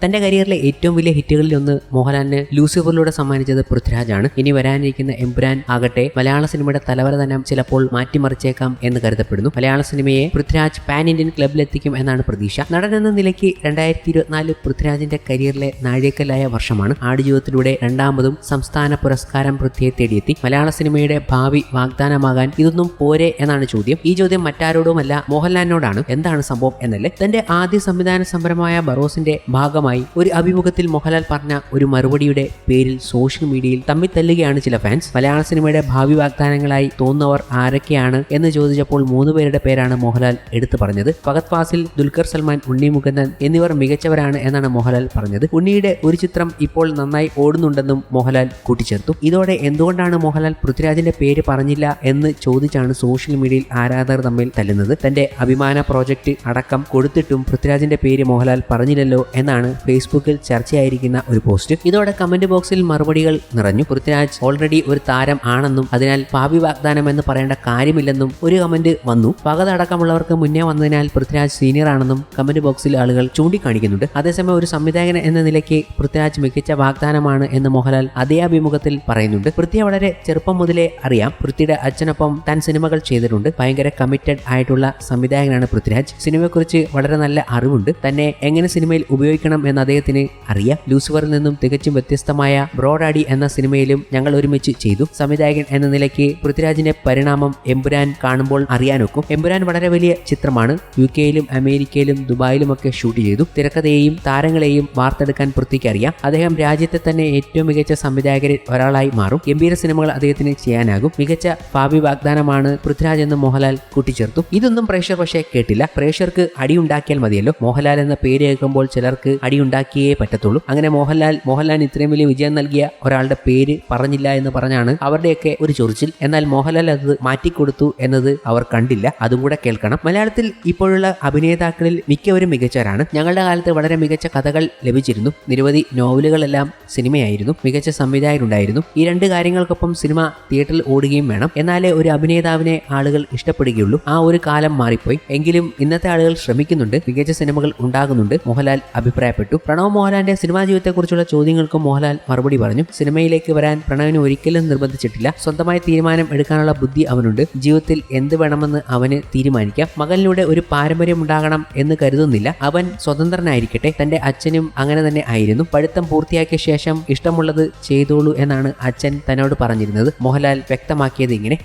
തന്റെ കരിയറിലെ ഏറ്റവും വലിയ ഹിറ്റുകളിലൊന്ന് മോഹൻലാലിന് ലൂസിഫറിലൂടെ സമ്മാനിച്ചത് പൃഥ്വിരാജാണ്. ഇനി വരാനിരിക്കുന്ന എമ്പുരാൻ ആകട്ടെ മലയാള സിനിമയുടെ തലവര തന്നെ ചിലപ്പോൾ മാറ്റിമറിച്ചേക്കാം എന്ന് കരുതപ്പെടുന്നു. മലയാള സിനിമയെ പൃഥ്വിരാജ് പാൻ ഇന്ത്യൻ ക്ലബിലെത്തിക്കും എന്നാണ് പ്രതീക്ഷ. നടൻ എന്ന നിലയ്ക്ക് 2024 പൃഥ്വിരാജിന്റെ കരിയറിലെ നാഴികക്കല്ലായ വർഷമാണ്. ആടുജീവിതത്തിലൂടെ രണ്ടാമതും സംസ്ഥാന പുരസ്കാരം പൃഥ്വിയെ തേടിയെത്തി. മലയാള സിനിമയുടെ ഭാവി വാഗ്ദാനമാകാൻ ഇതൊന്നും പോരെ എന്നാണ് ചോദ്യം. ഈ ചോദ്യം മറ്റാരോടുമല്ല, മോഹൻലാലിനോടാണ്. എന്താണ് സംഭവം എന്നല്ലേ? തന്റെ ആദ്യ സംവിധാന സംരംഭമായ ബറോസിന്റെ ഭാഗമായി ഒരു അഭിമുഖത്തിൽ മോഹൻലാൽ പറഞ്ഞ ഒരു മറുപടിയുടെ പേരിൽ സോഷ്യൽ മീഡിയയിൽ തമ്മിൽ തല്ലുകയാണ് ചില ഫാൻസ്. മലയാള സിനിമയുടെ ഭാവി വാഗ്ദാനങ്ങളായി തോന്നുന്നവർ ആരൊക്കെയാണ് എന്ന് ചോദിച്ചപ്പോൾ 3 പേരുടെ പേരാണ് മോഹൻലാൽ എടുത്തു പറഞ്ഞത്. ഫഹദ് ഫാസിൽ, ദുൽഖർ സൽമാൻ, ഉണ്ണി മുകുന്ദൻ എന്നിവർ മികച്ചവരാണ് എന്നാണ് മോഹൻലാൽ പറഞ്ഞത്. ഉണ്ണിയുടെ ഒരു ചിത്രം ഇപ്പോൾ നന്നായി ഓടുന്നുണ്ടെന്നും മോഹൻലാൽ കൂട്ടിച്ചേർത്തു. ഇതോടെ എന്തുകൊണ്ടാണ് മോഹൻലാൽ പൃഥ്വിരാജിന്റെ പേര് പറഞ്ഞില്ല എന്ന് ചോദിച്ചാണ് സോഷ്യൽ മീഡിയയിൽ ആരാധകർ തമ്മിൽ തല്ലുന്നത്. തന്റെ അഭിമാന പ്രോജക്റ്റ് അടക്കം കൊടുത്തിട്ടും പൃഥ്വിരാജിന്റെ പേര് മോഹൻലാൽ പറഞ്ഞില്ലല്ലോ എന്നാണ് ഫേസ്ബുക്കിൽ ചർച്ചയായിരിക്കുന്ന ഒരു പോസ്റ്റ്. ഇതോടെ കമന്റ് ബോക്സിൽ മറുപടികൾ നിറഞ്ഞു. പൃഥ്വിരാജ് ഓൾറെഡി ഒരു താരം ആണെന്നും അതിനാൽ ഭാവി വാഗ്ദാനം എന്ന് പറയേണ്ട കാര്യമില്ലെന്നും ഒരു കമന്റ് വന്നു. ഫഹദ് അടക്കമുള്ളവർക്ക് മുന്നേ വന്നതിനാൽ പൃഥ്വിരാജ് സീനിയർ ആണെന്നും കമന്റ് ബോക്സിൽ ആളുകൾ ചൂണ്ടിക്കാണിക്കുന്നുണ്ട്. അതേസമയം ഒരു സംവിധായകൻ എന്ന നിലയ്ക്ക് പൃഥ്വിരാജ് മികച്ച വാഗ്ദാനമാണ് എന്ന് മോഹൻലാൽ അതേ അഭിമുഖത്തിൽ പറയുന്നുണ്ട്. പൃഥ്വിയെ വളരെ ചെറുപ്പം മുതലേ അറിയാം. പൃഥ്വിയുടെ അച്ഛനൊപ്പം താൻ സിനിമകൾ ചെയ്തിട്ടുണ്ട്. ഭയങ്കര കമ്മിറ്റഡ് ആയിട്ടുള്ള സംവിധായകനാണ് പൃഥ്വിരാജ്. സിനിമയെക്കുറിച്ച് വളരെ നല്ല അറിവുണ്ട്. തന്നെ എങ്ങനെ സിനിമയിൽ ഉപയോഗിക്കണം എന്ന് അദ്ദേഹത്തിന് അറിയാം. ലൂസിഫറിൽ നിന്നും തികച്ചും വ്യത്യസ്തമായ ബ്രോഡാഡി എന്ന സിനിമയിലും ഞങ്ങൾ ഒരുമിച്ച് ചെയ്തു. സംവിധായകൻ എന്ന നിലയ്ക്ക് പൃഥ്വിരാജിന്റെ പരിണാമം എമ്പുരാൻ കാണുമ്പോൾ അറിയാനൊക്കും. എമ്പുരാൻ വളരെ വലിയ ചിത്രമാണ്. UK-യിലും അമേരിക്കയിലും ദുബായിലുമൊക്കെ ഷൂട്ട് ചെയ്തു. തിരക്കഥയെയും താരങ്ങളെയും വാർത്തെടുക്കാൻ പൃഥ്വിക്ക് അറിയാം. അദ്ദേഹം രാജ്യത്തെ തന്നെ ഏറ്റവും മികച്ച സംവിധായകരിൽ ഒരാളായി മാറും. ഗംഭീര സിനിമകൾ അദ്ദേഹത്തിന് ചെയ്യാനാകും. മികച്ച ഭാവി വാഗ്ദാനമാണ് പൃഥ്വിരാജ് എന്ന് മോഹൻലാൽ കൂട്ടിച്ചേർത്തു. ഇതൊന്നും പ്രേക്ഷകർ പക്ഷേ കേട്ടില്ല. പ്രേക്ഷകർക്ക് അടിയുണ്ടാക്കിയാൽ മതിയല്ലോ. മോഹൻലാൽ എന്ന പേര് കേൾക്കുമ്പോൾ ചിലർക്ക് അടിയുണ്ടാക്കിയേ പറ്റത്തുള്ളൂ. അങ്ങനെ മോഹൻലാൽ ഇത്രയും വലിയ വിജയം നൽകിയ ഒരാളുടെ പേര് പറഞ്ഞില്ല എന്ന് പറഞ്ഞാണ് അവരുടെയൊക്കെ ഒരു ചൊറിച്ചിൽ. എന്നാൽ മോഹൻലാൽ അത് മാറ്റിക്കൊടുത്തു എന്നത് അവർ കണ്ടില്ല. അതും കൂടെ കേൾക്കണം. മലയാളത്തിൽ ഇപ്പോഴുള്ള അഭിനേതാക്കളിൽ മിക്കവരും മികച്ചവരാണ്. ഞങ്ങളുടെ കാലത്ത് വളരെ മികച്ച കഥകൾ ലഭിച്ചിരുന്നു. നിരവധി നോവലുകളെല്ലാം സിനിമയായിരുന്നു. മികച്ച സംവിധായകരുണ്ടായിരുന്നു. ഈ 2 കാര്യങ്ങൾക്കൊപ്പം സിനിമ തിയേറ്ററിൽ ഓടുകയും വേണം. എന്നാലേ ഒരു അഭിനേതാവിനെ ആളുകൾ ഇഷ്ടപ്പെടുകയുള്ളൂ. ആ ഒരു കാലം മാറിപ്പോയി. എങ്കിലും ഇന്നത്തെ ആളുകൾ ശ്രമിക്കുന്നുണ്ട്. മികച്ച സിനിമകൾ ഉണ്ടാകുന്നുണ്ട്. മോഹൻലാൽ അഭിപ്രായപ്പെട്ടു. പ്രണവ് മോഹൻലാലിന്റെ സിനിമാ ജീവിതത്തെക്കുറിച്ചുള്ള ചോദ്യങ്ങൾക്കും മോഹൻലാൽ മറുപടി പറഞ്ഞു. സിനിമയിലേക്ക് വരാൻ പ്രണവിനെ ഒരിക്കലും നിർബന്ധിച്ചിട്ടില്ല. സ്വന്തമായി തീരുമാനം എടുക്കാനുള്ള ബുദ്ധി അവനുണ്ട്. ജീവിതത്തിൽ എന്ത് വേണമെന്ന് അവന് തീരുമാനിക്കാം. മകനിലൂടെ ഒരു പാരമ്പര്യം ഉണ്ടാകണം എന്ന് കരുതുന്നില്ല. അവൻ സ്വതന്ത്രനായിരിക്കട്ടെ. തന്റെ അച്ഛനും അങ്ങനെ തന്നെ ആയിരുന്നു. പഠിത്തം പൂർത്തിയാക്കിയ ശേഷം ഇഷ്ടമുള്ളത് ചെയ്തോളൂ എന്നാണ് അച്ഛൻ തന്നോട് പറഞ്ഞിരുന്നത്. മോഹൻലാൽ വ്യക്തമാക്കിയത് ഇങ്ങനെ.